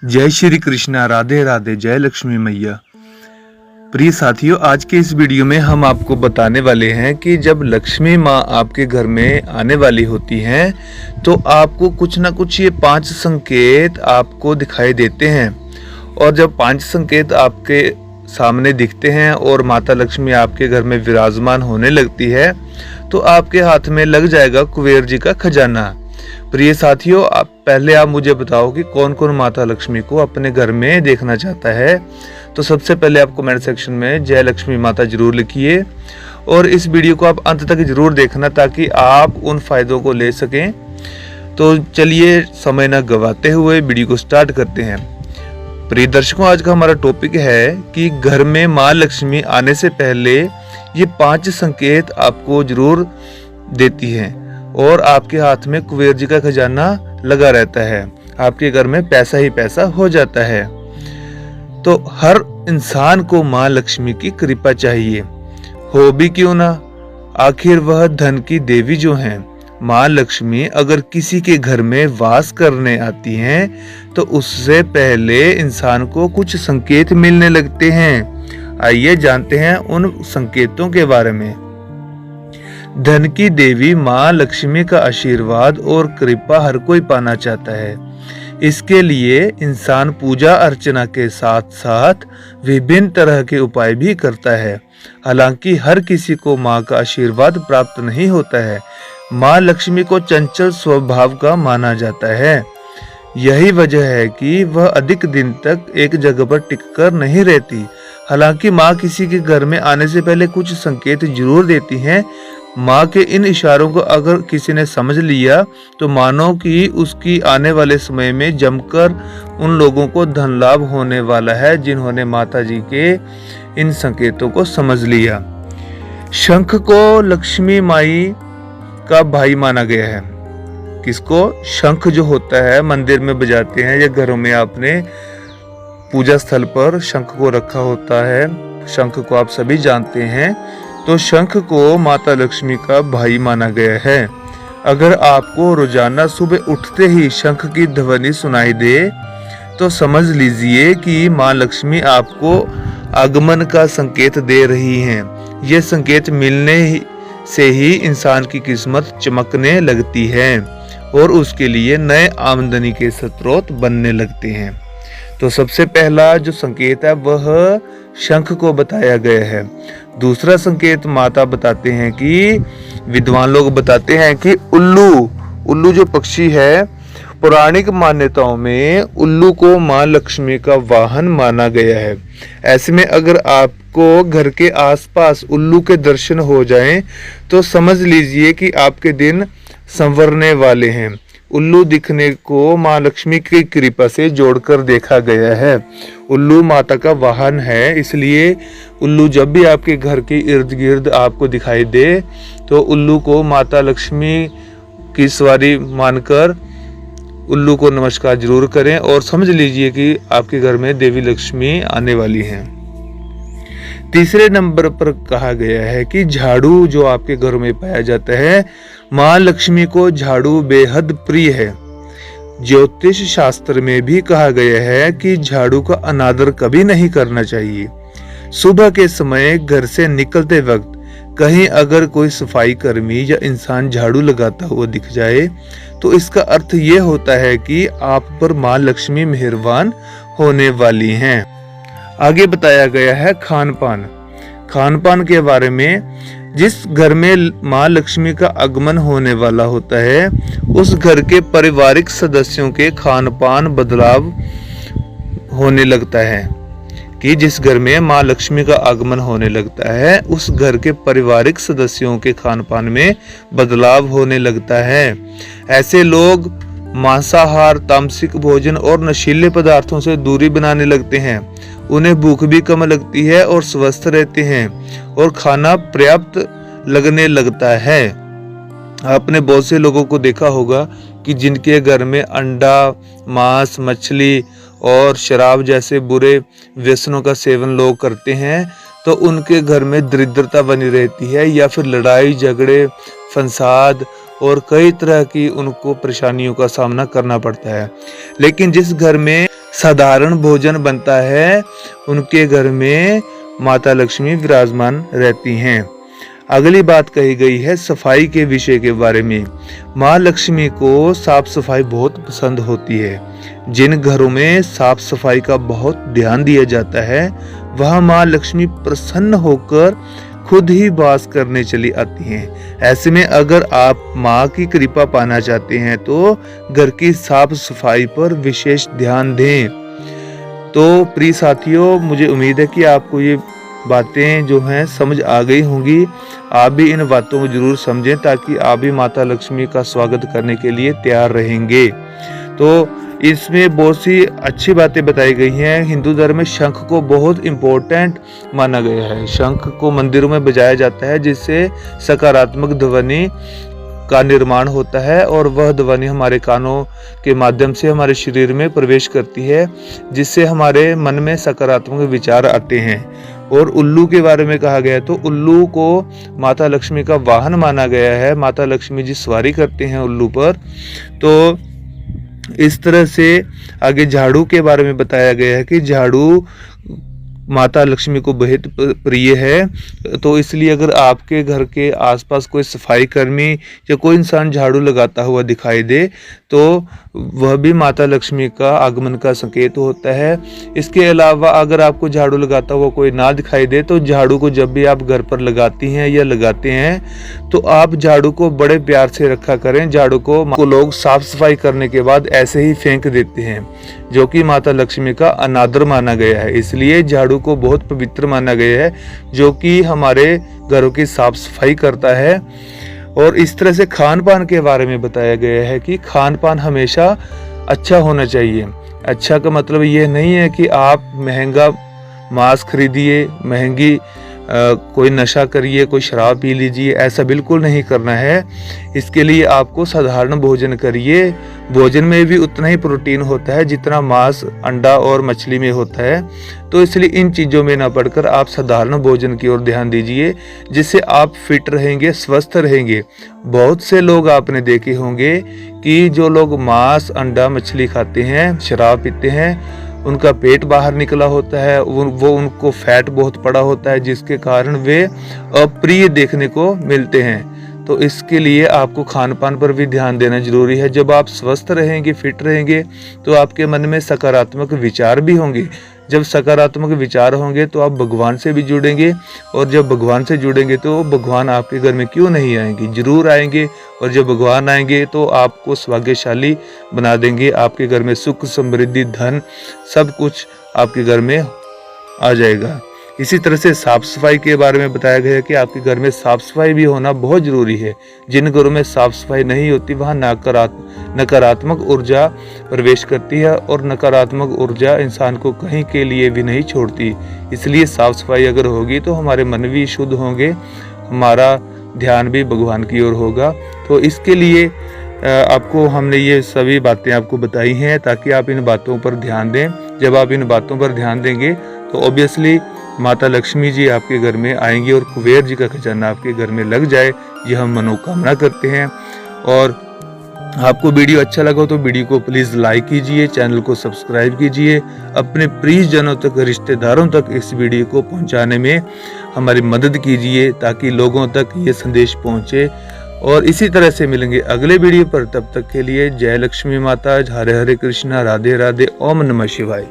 जय श्री कृष्णा, राधे राधे, जय लक्ष्मी मैया। प्रिय साथियों, आज के इस वीडियो में हम आपको बताने वाले हैं कि जब लक्ष्मी माँ आपके घर में आने वाली होती हैं तो आपको कुछ ना कुछ ये 5 संकेत आपको दिखाई देते हैं। और जब 5 संकेत आपके सामने दिखते हैं और माता लक्ष्मी आपके घर में विराजमान होने लगती है तो आपके हाथ में लग जाएगा कुबेर जी का खजाना। प्रिय साथियों, आप मुझे बताओ कि कौन कौन माता लक्ष्मी को अपने घर में देखना चाहता है। तो सबसे पहले आप कमेंट सेक्शन में जय लक्ष्मी माता जरूर लिखिए और इस वीडियो को आप अंत तक जरूर देखना ताकि आप उन फायदों को ले सकें। तो चलिए समय न गवाते हुए वीडियो को स्टार्ट करते हैं। प्रिय दर्शकों, आज का हमारा टॉपिक है कि घर में माँ लक्ष्मी आने से पहले ये 5 संकेत आपको जरूर देती हैं और आपके हाथ में कुबेर जी का खजाना लगा रहता है, आपके घर में पैसा ही पैसा हो जाता है। तो हर इंसान को माँ लक्ष्मी की कृपा चाहिए, हो भी क्यों ना, आखिर वह धन की देवी जो हैं। माँ लक्ष्मी अगर किसी के घर में वास करने आती हैं तो उससे पहले इंसान को कुछ संकेत मिलने लगते हैं। आइए जानते हैं उन संकेतों के बारे में। धन की देवी माँ लक्ष्मी का आशीर्वाद और कृपा हर कोई पाना चाहता है। इसके लिए इंसान पूजा अर्चना के साथ साथ विभिन्न तरह के उपाय भी करता है। हालांकि हर किसी को माँ का आशीर्वाद प्राप्त नहीं होता है। माँ लक्ष्मी को चंचल स्वभाव का माना जाता है। यही वजह है कि वह अधिक दिन तक एक जगह पर टिककर नहीं रहती। हालांकि माँ किसी के घर में आने से पहले कुछ संकेत जरूर देती हैं। माँ के इन इशारों को अगर किसी ने समझ लिया तो मानो कि उसकी आने वाले समय में जमकर उन लोगों को धन लाभ होने वाला है जिन्होंने माता जी के इन संकेतों को समझ लिया। शंख को लक्ष्मी माई का भाई माना गया है। किसको? शंख जो होता है मंदिर में बजाते हैं या घरों में आपने पूजा स्थल पर शंख को रखा होता है। शंख को आप सभी जानते हैं। तो शंख को माता लक्ष्मी का भाई माना गया है। अगर आपको रोजाना सुबह उठते ही शंख की ध्वनि सुनाई दे तो समझ लीजिए कि माँ लक्ष्मी आपको आगमन का संकेत दे रही हैं। ये संकेत मिलने से ही इंसान की किस्मत चमकने लगती है और उसके लिए नए आमदनी के स्रोत बनने लगते हैं। तो सबसे पहला जो संकेत है वह शंख को बताया गया है। दूसरा संकेत माता बताते हैं कि विद्वान लोग बताते हैं कि उल्लू जो पक्षी है, पौराणिक मान्यताओं में उल्लू को माँ लक्ष्मी का वाहन माना गया है। ऐसे में अगर आपको घर के आसपास उल्लू के दर्शन हो जाएं तो समझ लीजिए कि आपके दिन संवरने वाले हैं। उल्लू दिखने को माँ लक्ष्मी की कृपा से जोड़कर देखा गया है। उल्लू माता का वाहन है, इसलिए उल्लू जब भी आपके घर के इर्द गिर्द आपको दिखाई दे तो उल्लू को माता लक्ष्मी की सवारी मानकर उल्लू को नमस्कार जरूर करें और समझ लीजिए कि आपके घर में देवी लक्ष्मी आने वाली हैं। तीसरे नंबर पर कहा गया है कि झाड़ू जो आपके घर में पाया जाता है, माँ लक्ष्मी को झाड़ू बेहद प्रिय है। ज्योतिष शास्त्र में भी कहा गया है कि झाड़ू का अनादर कभी नहीं करना चाहिए। सुबह के समय घर से निकलते वक्त कहीं अगर कोई सफाई कर्मी या इंसान झाड़ू लगाता हुआ दिख जाए तो इसका अर्थ ये होता है कि आप पर माँ लक्ष्मी मेहरबान होने वाली हैं। आगे बताया गया है खान पान के बारे में। जिस घर में माँ लक्ष्मी का आगमन होने वाला होता है उस घर के पारिवारिक सदस्यों के खान पान बदलाव होने लगता है। कि जिस घर में माँ लक्ष्मी का आगमन होने लगता है उस घर के पारिवारिक सदस्यों के खान पान में बदलाव होने लगता है। ऐसे लोग मांसाहार, तामसिक भोजन और नशीले पदार्थों से दूरी बनाने लगते हैं। उन्हें भूख भी कम लगती है और स्वस्थ रहते हैं और खाना पर्याप्त लगने लगता है। आपने बहुत से लोगों को देखा होगा कि जिनके घर में अंडा, मांस, मछली और शराब जैसे बुरे व्यसनों का सेवन लोग करते हैं तो उनके घर में दरिद्रता बनी रहती है या फिर लड़ाई झगड़े, फसाद और कई तरह की उनको परेशानियों का सामना करना पड़ता है। लेकिन जिस घर में साधारण भोजन बनता है, उनके घर में माता लक्ष्मी विराजमान रहती हैं। अगली बात कही गई है सफाई के विषय के बारे में। माँ लक्ष्मी को साफ सफाई बहुत पसंद होती है। जिन घरों में साफ सफाई का बहुत ध्यान दिया जाता है, वह माँ लक्ष्मी प्रसन्न होकर खुद ही वास करने चली आती हैं। ऐसे में अगर आप माँ की कृपा पाना चाहते हैं तो घर की साफ सफाई पर विशेष ध्यान दें। तो प्रिय साथियों, मुझे उम्मीद है कि आपको ये बातें जो हैं समझ आ गई होंगी। आप भी इन बातों को जरूर समझें ताकि आप भी माता लक्ष्मी का स्वागत करने के लिए तैयार रहेंगे। तो इसमें बहुत सी अच्छी बातें बताई गई हैं। हिंदू धर्म में शंख को बहुत इम्पोर्टेंट माना गया है। शंख को मंदिरों में बजाया जाता है जिससे सकारात्मक ध्वनि का निर्माण होता है और वह ध्वनि हमारे कानों के माध्यम से हमारे शरीर में प्रवेश करती है, जिससे हमारे मन में सकारात्मक विचार आते हैं। और उल्लू के बारे में कहा गया है तो उल्लू को माता लक्ष्मी का वाहन माना गया है। माता लक्ष्मी जी सवारी करते हैं उल्लू पर। तो इस तरह से आगे झाड़ू के बारे में बताया गया है कि झाड़ू माता लक्ष्मी को बेहद प्रिय है। तो इसलिए अगर आपके घर के आसपास कोई सफाई कर्मी या कोई इंसान झाड़ू लगाता हुआ दिखाई दे तो वह भी माता लक्ष्मी का आगमन का संकेत होता है। इसके अलावा अगर आपको झाड़ू लगाता हुआ कोई ना दिखाई दे तो झाड़ू को जब भी आप घर पर लगाती हैं या लगाते हैं तो आप झाड़ू को बड़े प्यार से रखा करें। झाड़ू को लोग साफ सफाई करने के बाद ऐसे ही फेंक देते हैं, जो कि माता लक्ष्मी का अनादर माना गया है। इसलिए झाड़ू को बहुत पवित्र माना गया है, जो कि हमारे घरों की साफ सफाई करता है। और इस तरह से खान पान के बारे में बताया गया है कि खान पान हमेशा अच्छा होना चाहिए। अच्छा का मतलब ये नहीं है कि आप महंगा मांस खरीदिए, महंगी कोई नशा करिए, कोई शराब पी लीजिए, ऐसा बिल्कुल नहीं करना है। इसके लिए आपको साधारण भोजन करिए। भोजन में भी उतना ही प्रोटीन होता है जितना मांस, अंडा और मछली में होता है। तो इसलिए इन चीज़ों में ना पड़कर आप साधारण भोजन की ओर ध्यान दीजिए, जिससे आप फिट रहेंगे, स्वस्थ रहेंगे। बहुत से लोग आपने देखे होंगे कि जो लोग मांस, अंडा, मछली खाते हैं, शराब पीते हैं, उनका पेट बाहर निकला होता है, वो उनको फैट बहुत पड़ा होता है, जिसके कारण वे अप्रिय देखने को मिलते हैं। तो इसके लिए आपको खान पान पर भी ध्यान देना जरूरी है। जब आप स्वस्थ रहेंगे, फिट रहेंगे, तो आपके मन में सकारात्मक विचार भी होंगे। जब सकारात्मक विचार होंगे तो आप भगवान से भी जुड़ेंगे, और जब भगवान से जुड़ेंगे तो भगवान आपके घर में क्यों नहीं आएंगे, जरूर आएंगे। और जब भगवान आएंगे तो आपको सौभाग्यशाली बना देंगे। आपके घर में सुख, समृद्धि, धन, सब कुछ आपके घर में आ जाएगा। इसी तरह से साफ सफाई के बारे में बताया गया है कि आपके घर में साफ सफाई भी होना बहुत जरूरी है। जिन घरों में साफ सफाई नहीं होती वहाँ नकारात्मक ऊर्जा प्रवेश करती है, और नकारात्मक ऊर्जा इंसान को कहीं के लिए भी नहीं छोड़ती। इसलिए साफ सफाई अगर होगी तो हमारे मन भी शुद्ध होंगे, हमारा ध्यान भी भगवान की ओर होगा। तो इसके लिए आपको हमने ये सभी बातें आपको बताई हैं ताकि आप इन बातों पर ध्यान दें। जब आप इन बातों पर ध्यान देंगे तो ऑब्वियसली माता लक्ष्मी जी आपके घर में आएंगी और कुबेर जी का खजाना आपके घर में लग जाए, यह हम मनोकामना करते हैं। और आपको वीडियो अच्छा लगा तो वीडियो को प्लीज़ लाइक कीजिए, चैनल को सब्सक्राइब कीजिए, अपने प्रियजनों तक, रिश्तेदारों तक इस वीडियो को पहुंचाने में हमारी मदद कीजिए ताकि लोगों तक ये संदेश पहुंचे। और इसी तरह से मिलेंगे अगले वीडियो पर। तब तक के लिए जय लक्ष्मी माता, हरे हरे कृष्णा, राधे राधे, ओम नमः शिवाय।